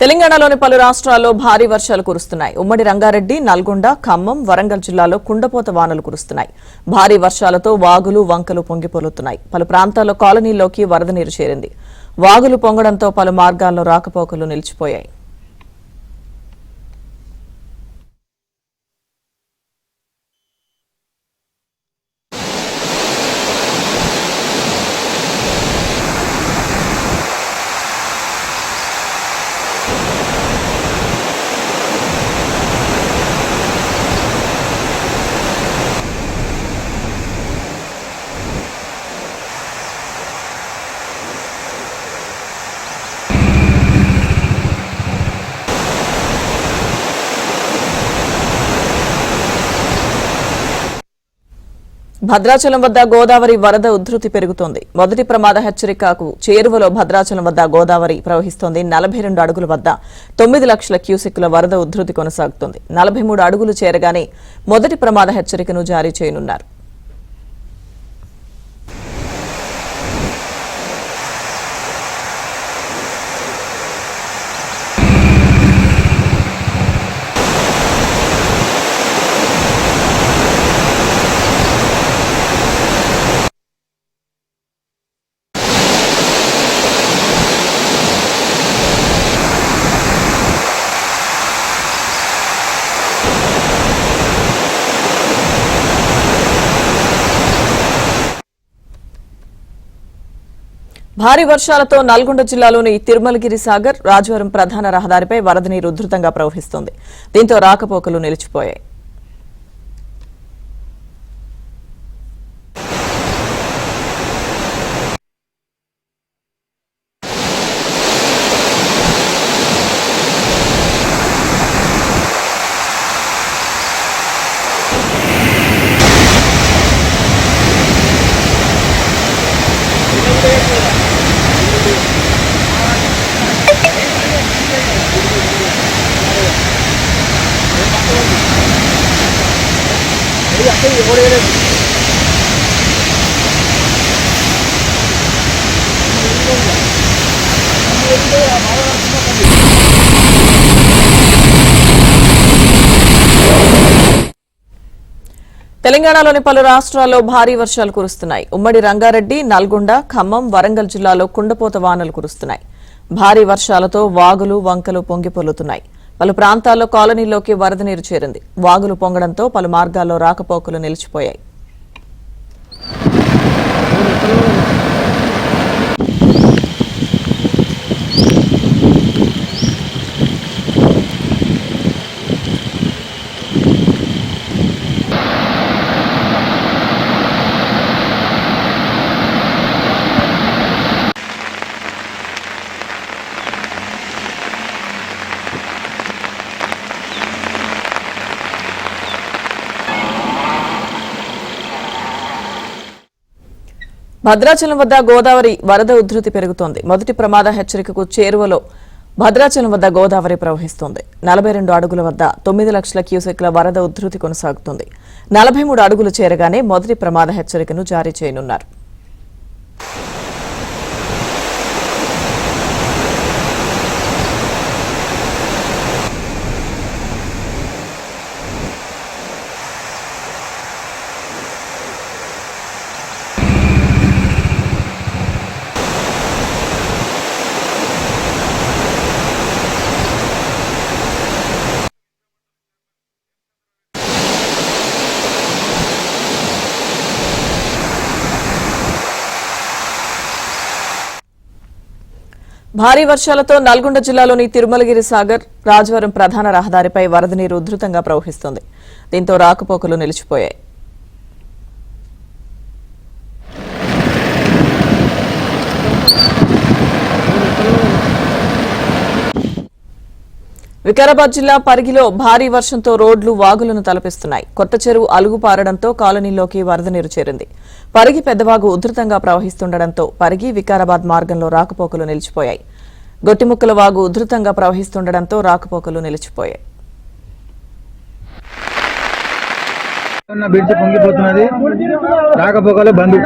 తెలంగాణలోని పలు రాష్ట్రాల్లో భారీ వర్షాలు కురుస్తున్నాయి. ఉమ్మడి రంగారెడ్డి, నల్గొండ, ఖమ్మం, వరంగల్ జిల్లాలో కుండపోత వానలు కురుస్తున్నాయి. భారీ వర్షాలతో వాగులు, వంకలు పొంగిపొర్లుతున్నాయి. పలు ప్రాంతాల్లో కాలనీల్లోకి వరద నీరు చేరింది. వాగులు పొంగడంతో పలు మార్గాల్లో రాకపోకలు నిలిచిపోయాయి. భద్రాచలం వద్ద గోదావరి వరద ఉధృతి పెరుగుతోంది. మొదటి ప్రమాద హెచ్చరికకు చేరువలో భద్రాచలం వద్ద గోదావరి ప్రవహిస్తోంది. 42 అడుగుల వద్ద 9 లక్షల క్యూసెక్కుల వరద ఉధృతి కొనసాగుతోంది. 43 అడుగులు చేరగానే మొదటి ప్రమాద హెచ్చరికను జారీ చేయనున్నారు. భారీ వర్షాలతో నల్గొండ జిల్లాలోని తిరుమలగిరి సాగర్, రాజవరం ప్రధాన రహదారిపై వరద నీరు ఉధృతంగా ప్రవహిస్తోంది. దీంతో రాకపోకలు నిలిచిపోయాయి. తెలంగాణలోని పలు రాష్ట్రాల్లో భారీ వర్షాలు కురుస్తున్నాయి. ఉమ్మడి రంగారెడ్డి, నల్గొండ, ఖమ్మం, వరంగల్ జిల్లాలో కుండపోత వానలు కురుస్తున్నాయి. భారీ వర్షాలతో వాగులు, వంకలు పొంగిపొర్లుతున్నాయి. పలు ప్రాంతాల్లో కాలనీల్లోకి వరద నీరు చేరింది. వాగులు పొంగడంతో పలు మార్గాల్లో రాకపోకలు నిలిచిపోయాయి. భద్రాచలం వద్ద గోదావరి వరద ఉధృతి పెరుగుతోంది. మొదటి ప్రమాద హెచ్చరికకు చేరువలో భద్రాచలం వద్ద గోదావరి ప్రవహిస్తోంది. 42 అడుగుల వద్ద 9 లక్షల క్యూసెక్ల వరద ఉధృతి కొనసాగుతోంది. 43 అడుగులు చేరగానే మొదటి ప్రమాద హెచ్చరికను జారీ చేయనున్నారు. భారీ వర్షాలతో నల్గొండ జిల్లాలోని తిరుమలగిరి సాగర్, రాజవరం ప్రధాన రహదారిపై వరద నీరు ఉధృతంగా ప్రవహిస్తోంది. దీంతో రాకపోకలు నిలిచిపోయాయి. వికారాబాద్ జిల్లా పరిగిలో భారీ వర్షంతో రోడ్లు, వాగులను తలపిస్తున్నాయి. కొత్త చెరువు అలుగు పారడంతో కాలనీలోకి వరద నీరు చేరింది. పరిగి పెద్దవాగు ఉధృతంగా ప్రవహిస్తుండటంతో పరిగి, వికారాబాద్ మార్గంలో రాకపోకలు నిలిచిపోయాయి. గొట్టిముక్కల వాగు ఉధృతంగా ప్రవహిస్తుండటంతో రాకపోకలు నిలిచిపోయాయి. రాకపోకలు బంద్.